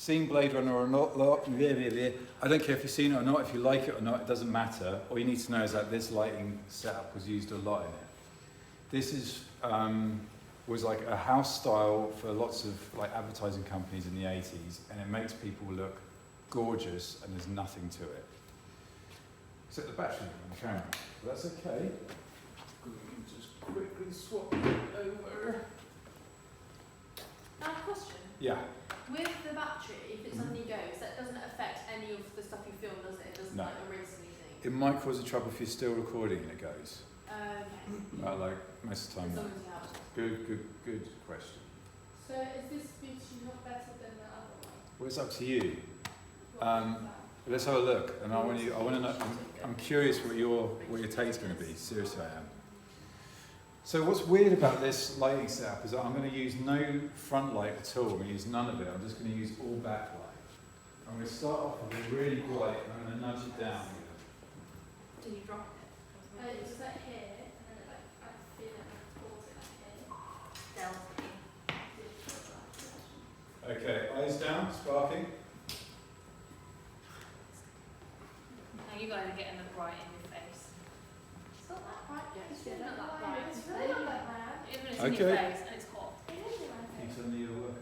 seen Blade Runner or not, I don't care if you've seen it or not, if you like it or not, it doesn't matter. All you need to know is that this lighting setup was used a lot in it. This is was like a house style for lots of like advertising companies in the 80s, and it makes people look gorgeous, and there's nothing to it. Except the battery on the camera. But that's okay. We can just quickly swap it over. Now, question. Yeah. With the battery, if it suddenly goes, that doesn't affect any of the stuff you film, does it? It doesn't No. like erase anything. It might cause a trouble if you're still recording and it goes. Okay. Like most of the time. As No. long as you have it. Good question. So is this beauty not better than the other one? Well, it's up to you. What is that? Let's have a look, and I want to know. I'm curious what your take's going to be. Seriously, I am. So what's weird about this lighting setup is that I'm going to use no front light at all. I'm going to use none of it. I'm just going to use all backlight. I'm going to start off with a really bright, and I'm going to nudge it down. Did you drop it? It was like here, and then I feel it like towards it like here. Delta. Okay, eyes down, sparking. Now you guys are getting the bright in your face. It's not that bright. Yeah, It's it's not not that that bright. bright. It's really not that bright. Even it's in your Okay. face and it's hot. It is in my You face. turn the other way.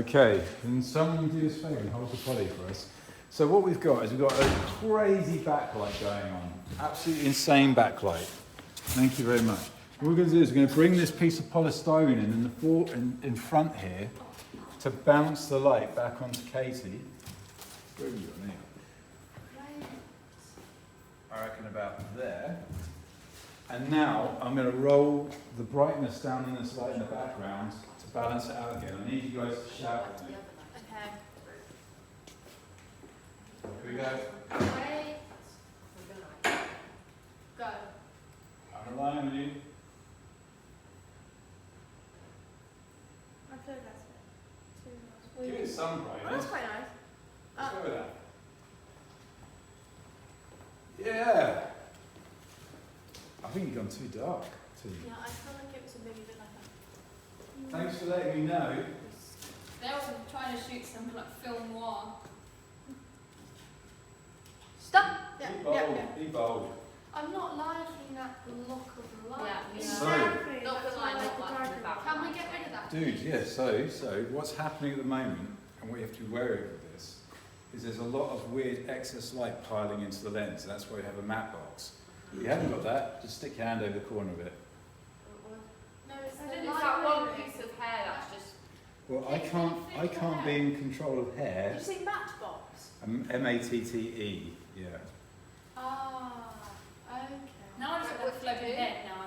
Okay, can someone do us a favour and hold the poly for us? So what we've got is we've got a crazy backlight going on. Absolutely insane backlight. Thank you very much. What we're going to do is we're going to bring this piece of polystyrene in front here to bounce the light back onto Katie. Where have you got now? I reckon about there. And now I'm going to roll the brightness down in this light in the background to balance it out again. I need you guys to shout at me. Okay. Here we go. Wait. Go. I'm relying on you. I feel that's it. Give it some Oh, brightness. that's quite nice. Let's go with that. Yeah. I think you've gone too dark. Yeah, I feel like it was maybe a bit like that. Thanks for letting me know. They were trying to shoot some like film noir. Stop. Yeah, Be bold. yeah, yeah. Be bold. I'm not liking that look of the light. Yeah, Exactly. Not That's the why I light, like not the like the darker. background. Can we get rid of that? Dude, yeah, so what's happening at the moment, and what you have to be wary of with this, is there's a lot of weird excess light piling into the lens, and that's why you have a matte box. If you haven't got that, just stick your hand over the corner of it. No, it's I the did light that one moving. piece of hair that's just. Well, I can't be in control of hair. Did you say matchbox? M-A-T-T-E, yeah. Ah, okay. Now I just got the floating head now.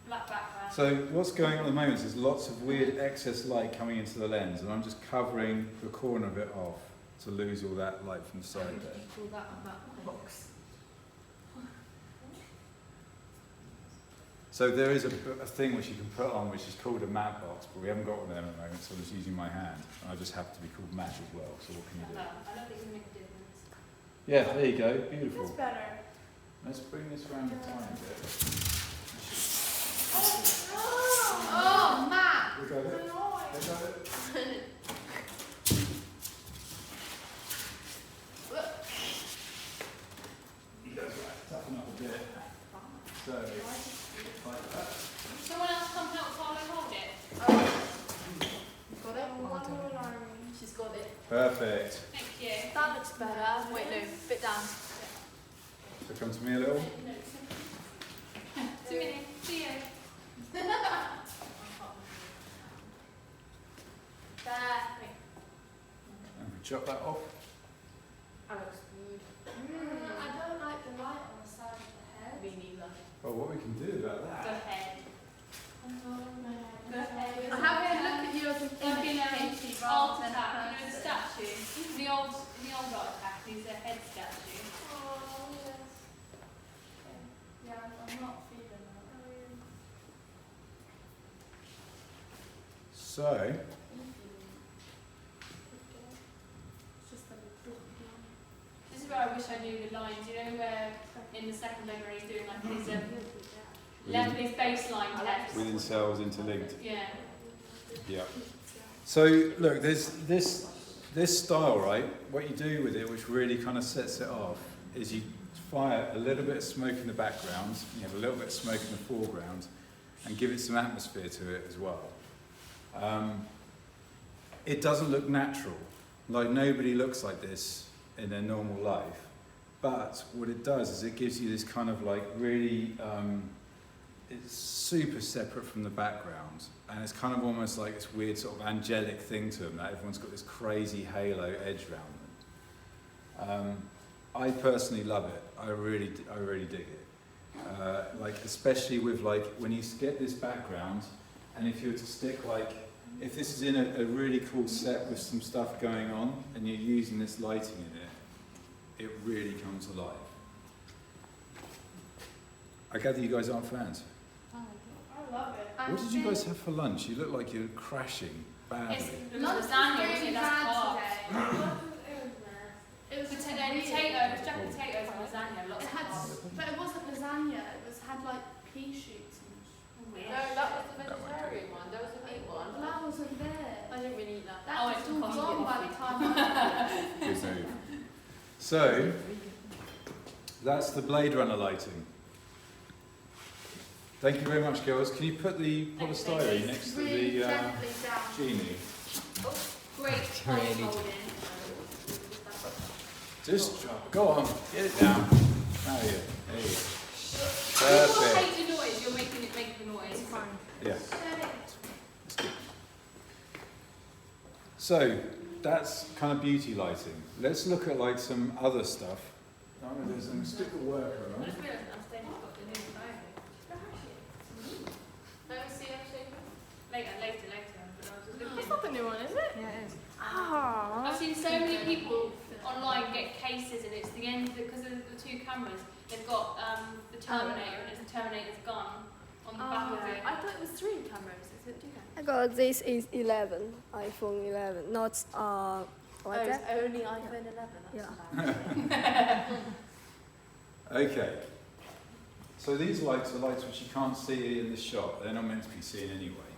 Black background. So what's going on at the moment is there's lots of weird excess light coming into the lens, and I'm just covering the corner of it off to lose all that light from the side What there. did you call that on that box? So there is a thing which you can put on which is called a matte box, but we haven't got one of them at the moment, so I'm just using my hand. And I just happen to be called matte as well, so what can you do? I don't think it's make a difference. Yeah, there you go, beautiful. That's better. Let's bring this round a tiny bit. Oh, Matt! We got it? Annoying. We got it? That's right, toughen up a bit. So, like that. Someone else come help while I hold it. Got it? One more alarm. She's got it. Perfect. Thank you. That looks better. Wait, no, bit down. So come to me a little. 2 minutes. See you. There. And we chop that off. That looks good. I don't like the light on the side of the head. Me neither. Well, what we can do about The that? head. The head. I have a look at you as a Katie Art Attack, you know the statue? The old Art Attack, he's a head statue. Oh, yes. Yeah, I'm not feeling that. So, It's just a little This is where I wish I knew the lines, you know where in the second leg where he's doing like his baseline test. within cells interlinked. Yeah. Yeah. So look, there's this style, right? What you do with it, which really kind of sets it off, is you fire a little bit of smoke in the background, you have a little bit of smoke in the foreground, and give it some atmosphere to it as well. It doesn't look natural. Like nobody looks like this in their normal life. But what it does is it gives you this kind of like really, it's super separate from the background. And it's kind of almost like this weird sort of angelic thing to them, that everyone's got this crazy halo edge around them. I personally love it. I really dig it. Like especially with like, when you get this background, and if you were to stick like, if this is in a really cool set with some stuff going on, and you're using this lighting in it, it really comes alive. I gather you guys aren't fans. I love it. What did you guys have for lunch? You look like you're crashing badly. It's Lunch was lasagna, really that's bad carbs. today. It was Potatoes, jack potatoes and lasagna, lots It of had, carbs. but it wasn't lasagna. It had like pea shoots. Weird. No, that was the vegetarian one. There was a meat one. And that wasn't there. I didn't really eat that. That Oh, was it's all because you gone get by the the time I Good move. So, that's the Blade Runner lighting. Thank you very much, girls. Can you put the polystyrene next to really the gently down. genie? Great Really holding. Just go on, get it down. Oh yeah, there you go. People Perfect. hate the noise, you're making it make the noise. Yeah. So that's kind of beauty lighting. Let's look at like some other stuff. Oh, there's a sticker worker I on. just realised downstairs you've got the new phone. Let me see actually. Later, but I was just That's looking. not the new one, is it? Yeah, it is. I've seen so many people online get cases and it's the end, because of the two cameras, they've got the Terminator and it's the Terminator's gun on the back of it. I thought it was 3 cameras. Is it 2 cameras? I got this is 11, iPhone 11, not like that. only iPhone 11. Yeah. Okay. So these lights are lights which you can't see in the shot. They're not meant to be seen anyway.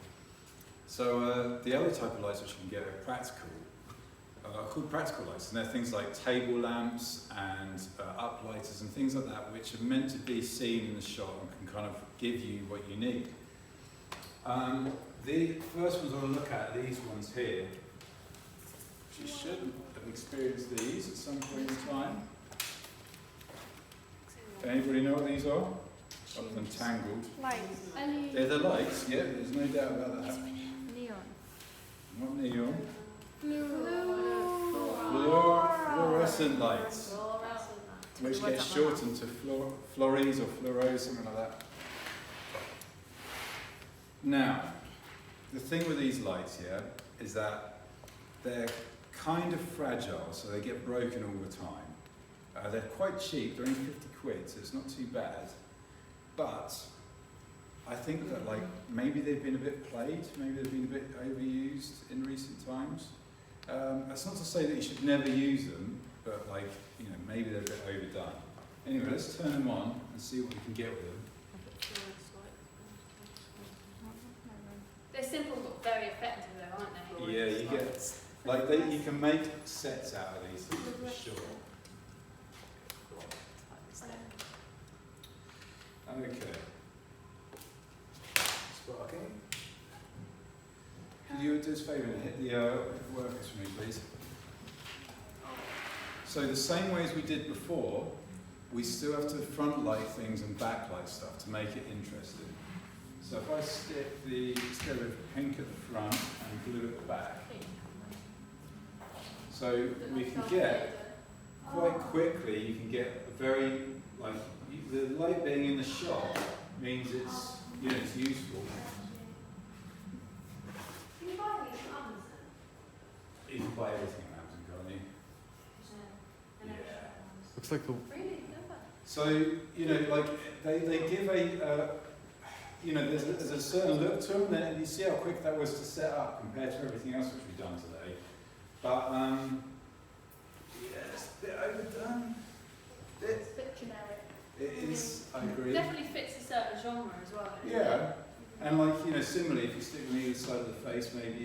So the other type of lights which you can get are practical. Called practical lights, and they're things like table lamps and uplighters and things like that, which are meant to be seen in the shot and can kind of give you what you need. The first ones I want to look at are these ones here. You should have experienced these at some point in time. Anybody know what these are? Other than Tangled. Any They're the lights, yeah, there's no doubt about that. Neon. Not neon. blue. Fluorescent lights, which get shortened to fluories or fluoros, something like that. Now, the thing with these lights here is that they're kind of fragile, so they get broken all the time. They're quite cheap, they're only 50 quid, so it's not too bad. But I think that like maybe they've been a bit played, maybe they've been a bit overused in recent times. That's not to say that you should never use them, but like, you know, maybe they're a bit overdone. Anyway, let's turn them on and see what we can get with them. They're simple but very effective though, aren't they? Yeah, you get, like you can make sets out of these things for sure. Okay. Sparky. Could you do us a favour and hit the workers for me, please? So the same way as we did before, we still have to front light things and backlight stuff to make it interesting. So if I stick the instead of pink at the front and blue at the back, so we can get quite quickly. You can get a very like the light being in the shot means it's it's useful. Can you buy these on Amazon? You can buy everything on Amazon, can't you? Yeah. Looks like a Really? So like they give a there's a certain look to them, and you see how quick that was to set up compared to everything else which we've done today. But it's a bit overdone. It's a bit generic. It is. I agree. Definitely fits a certain genre as well. doesn't it? Yeah, And like, you know, similarly, if you stick them either side of the face, maybe